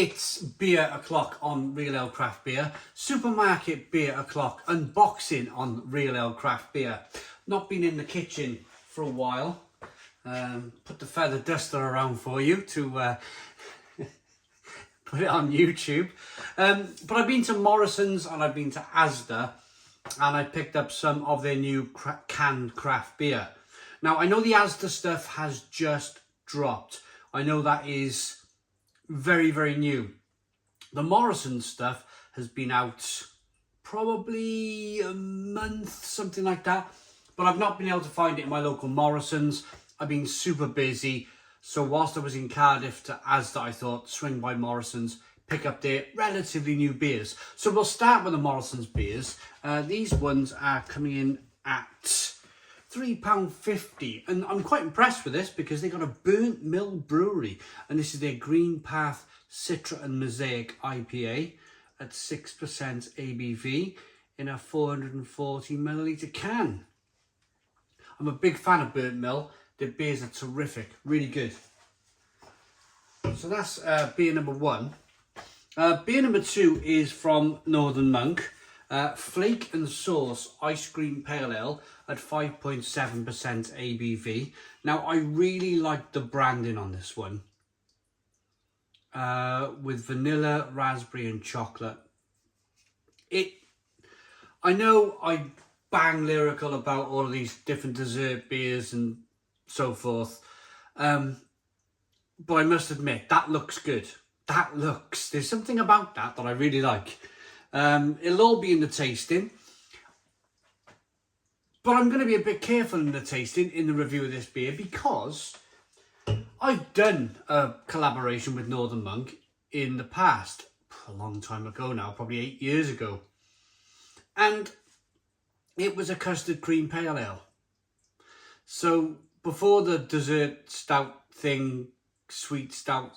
It's beer o'clock on Real Ale Craft Beer. Supermarket beer o'clock. Unboxing on Real Ale Craft Beer. Not been in the kitchen for a while. Put the feather duster around for you to put it on YouTube. But I've been to Morrisons and I've been to Asda, and I picked up some of their new canned craft beer. Now, I know the Asda stuff has just dropped. I know that is very, very new. The Morrisons stuff has been out probably a month, something like that. But I've not been able to find it in my local Morrisons. I've been super busy. So whilst I was in Cardiff to Asda, I thought swing by Morrisons, pick up their relatively new beers. So we'll start with the Morrisons beers. These ones are coming in at £3.50, and I'm quite impressed with this because they got a Burnt Mill brewery, and this is their Green Path Citra and Mosaic IPA at 6% ABV in a 440ml can. I'm a big fan of Burnt Mill. Their beers are terrific, really good. So that's beer number one. Beer number two is from Northern Monk. Flake and Sauce Ice Cream Pale Ale at 5.7% ABV. Now, I really like the branding on this one. With vanilla, raspberry and chocolate. I know I bang lyrical about all of these different dessert beers and so forth. But I must admit, that looks good. There's something about that I really like. It'll all be in the tasting, but I'm going to be a bit careful in the tasting in the review of this beer because I've done a collaboration with Northern Monk in the past, a long time ago now, probably 8 years ago, and it was a custard cream pale ale. So before the dessert stout thing, sweet stout,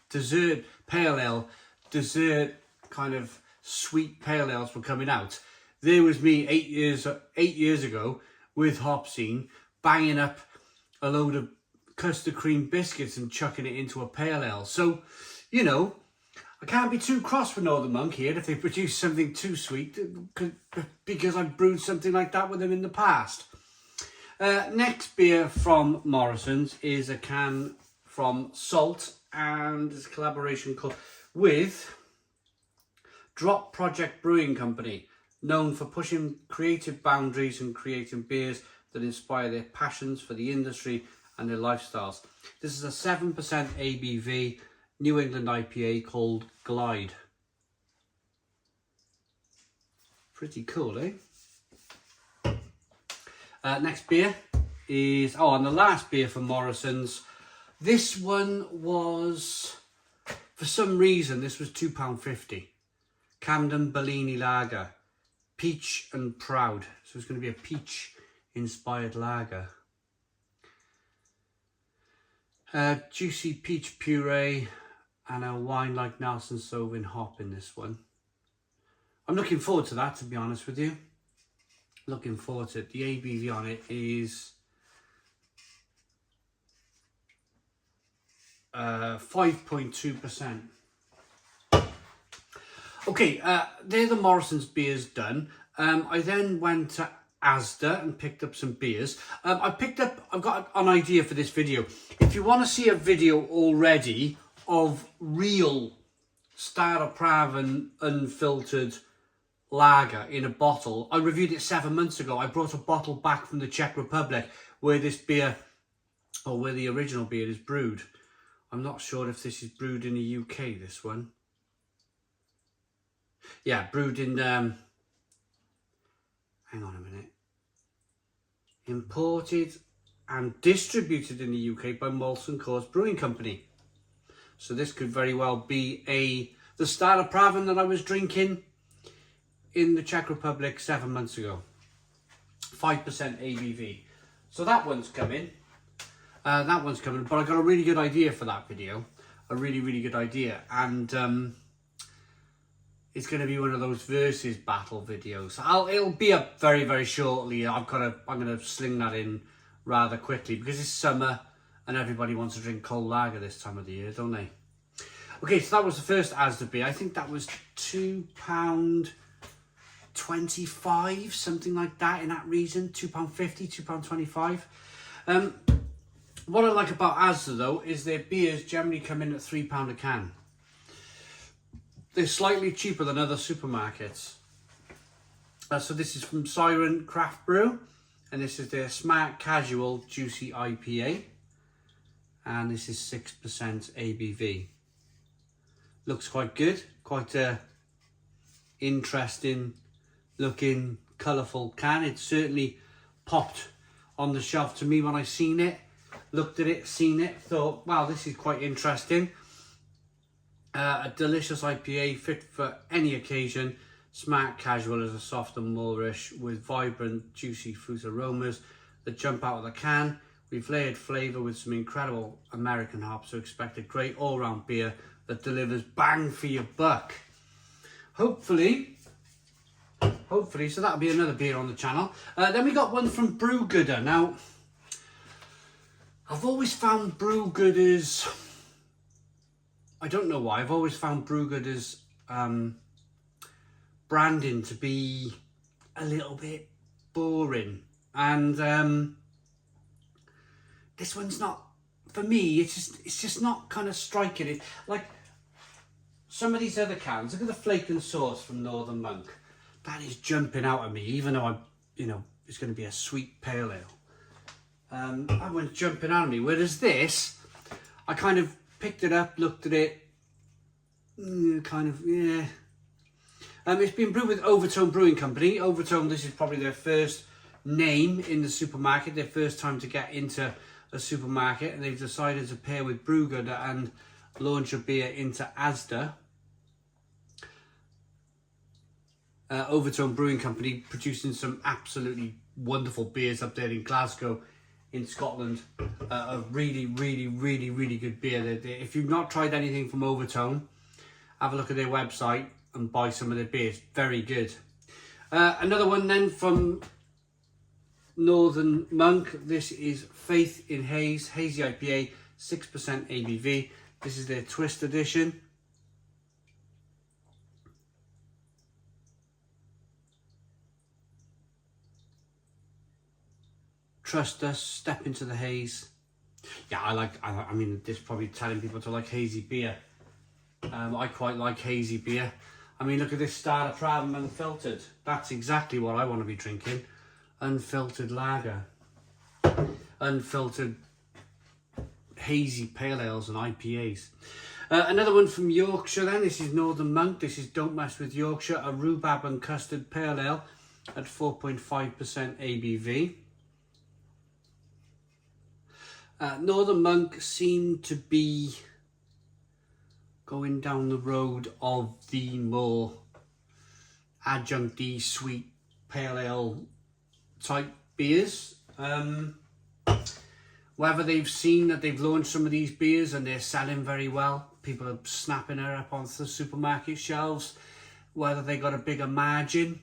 dessert pale ale, dessert kind of sweet pale ales were coming out, there was me 8 years ago with Hopsine banging up a load of custard cream biscuits and chucking it into a pale ale. So, you know, I can't be too cross with Northern Monk here if they produce something too sweet, because I've brewed something like that with them in the past. Next beer from Morrisons is a can from Salt, and it's a collaboration with Drop Project Brewing Company, known for pushing creative boundaries and creating beers that inspire their passions for the industry and their lifestyles. This is a 7% ABV New England IPA called Glide. Pretty cool, eh? Next beer is, and the last beer from Morrisons. This one was, for some reason, this was £2.50. Camden Bellini Lager, peach and proud. So it's going to be a peach inspired lager. Juicy peach puree and a wine like Nelson Sauvin hop in this one. I'm looking forward to that, to be honest with you. Looking forward to it. The ABV on it is 5.2%. Okay, they're the Morrisons beers done. I then went to Asda and picked up some beers. I've got an idea for this video. If you want to see a video already of real Staropramen unfiltered lager in a bottle, I reviewed it 7 months ago. I brought a bottle back from the Czech Republic where this beer, or where the original beer is brewed. I'm not sure if this is brewed in the UK, this one. Yeah, brewed in, hang on a minute. Imported and distributed in the UK by Molson Coors Brewing Company. So this could very well be the Staropramen that I was drinking in the Czech Republic 7 months ago. 5% ABV. So that one's coming. But I got a really good idea for that video. A really, really good idea. And it's going to be one of those versus battle videos. It'll be up very, very shortly. I'm going to sling that in rather quickly because it's summer and everybody wants to drink cold lager this time of the year, don't they? Okay, so that was the first Asda beer. I think that was £2.25, something like that in that region. £2.50, £2.25. What I like about Asda though is their beers generally come in at £3 a can. They're slightly cheaper than other supermarkets. So this is from Siren Craft Brew, and this is their Smart Casual Juicy IPA, and this is 6% ABV. Looks quite good, quite a interesting looking, colourful can. It certainly popped on the shelf to me when I seen it. Looked at it, seen it, thought, wow, this is quite interesting. A delicious IPA fit for any occasion. Smart Casual is a soft and moorish with vibrant, juicy fruit aromas that jump out of the can. We've layered flavour with some incredible American hops, so expect a great all-round beer that delivers bang for your buck. Hopefully, so that'll be another beer on the channel. Then we got one from Brewgooder. Now, I've always found Brewgooders, I don't know why, I've always found Brewgooders branding to be a little bit boring, and this one's not, for me, it's just not kind of striking it. Like some of these other cans, look at the Flake and Sauce from Northern Monk. That is jumping out at me, even though it's going to be a sweet pale ale. That one's jumping out at me. Whereas this, I kind of picked it up, looked at it, yeah. It's been brewed with Overtone Brewing Company. Overtone, this is probably their first name in the supermarket, their first time to get into a supermarket, and they've decided to pair with Brewgooder and launch a beer into Asda. Overtone Brewing Company producing some absolutely wonderful beers up there in Glasgow in Scotland. A really, really, really, really good beer. If you've not tried anything from Overtone, have a look at their website and buy some of their beers. Very good. Another one then from Northern Monk. This is Faith in Haze, Hazy IPA, 6% ABV. This is their Twist edition. Trust us, step into the haze. Yeah, I mean, this is probably telling people to like hazy beer. I quite like hazy beer. I mean, look at this Staropramen Unfiltered. That's exactly what I want to be drinking. Unfiltered lager. Unfiltered hazy pale ales and IPAs. Another one from Yorkshire then. This is Northern Monk. This is Don't Mess with Yorkshire. A Rhubarb and Custard pale ale at 4.5% ABV. Northern Monk seemed to be going down the road of the more adjuncty, sweet, pale ale type beers. Whether they've seen that they've launched some of these beers and they're selling very well, people are snapping her up onto the supermarket shelves, whether they got a bigger margin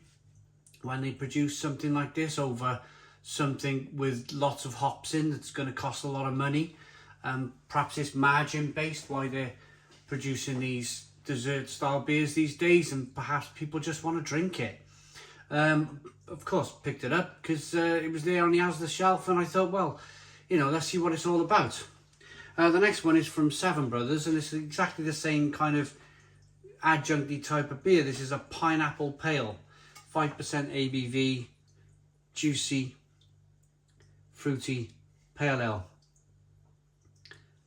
when they produce something like this over something with lots of hops in that's going to cost a lot of money. Perhaps it's margin based why they're producing these dessert style beers these days, and perhaps people just want to drink it. Of course, picked it up because it was there on the Asda shelf, and I thought, well, let's see what it's all about. The next one is from Seven Brothers, and it's exactly the same kind of adjuncty type of beer. This is a pineapple pale, 5% ABV, juicy, fruity pale ale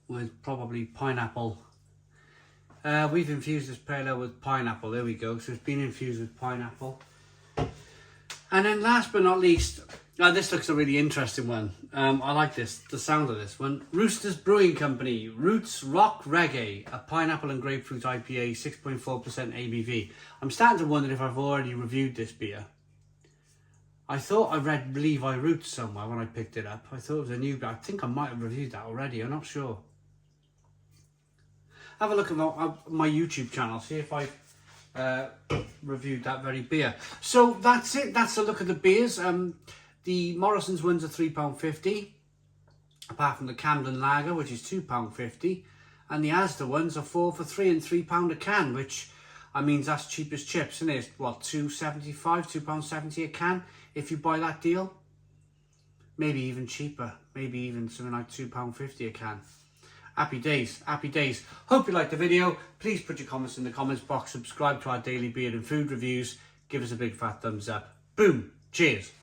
with probably pineapple. We've infused this pale ale with pineapple. There we go. So it's been infused with pineapple. And then last but not least, this looks a really interesting one. I like the sound of this one. Roosters Brewing Company, Roots Rock Reggae, a pineapple and grapefruit IPA, 6.4% ABV. I'm starting to wonder if I've already reviewed this beer. I thought I read Levi Roots somewhere when I picked it up. I thought it was a new beer. I think I might have reviewed that already. I'm not sure. Have a look at my YouTube channel, see if I've reviewed that very beer. So that's it. That's a look at the beers. The Morrisons ones are £3.50, apart from the Camden Lager, which is £2.50, And the Asda ones are 4 for £3 and £3 a can, which I mean that's cheap as chips, isn't it? What, £2.75, £2.70 a can if you buy that deal? Maybe even cheaper, maybe even something like £2.50 a can. Happy days, happy days. Hope you liked the video. Please put your comments in the comments box, subscribe to our daily beer and food reviews, give us a big fat thumbs up. Boom, cheers.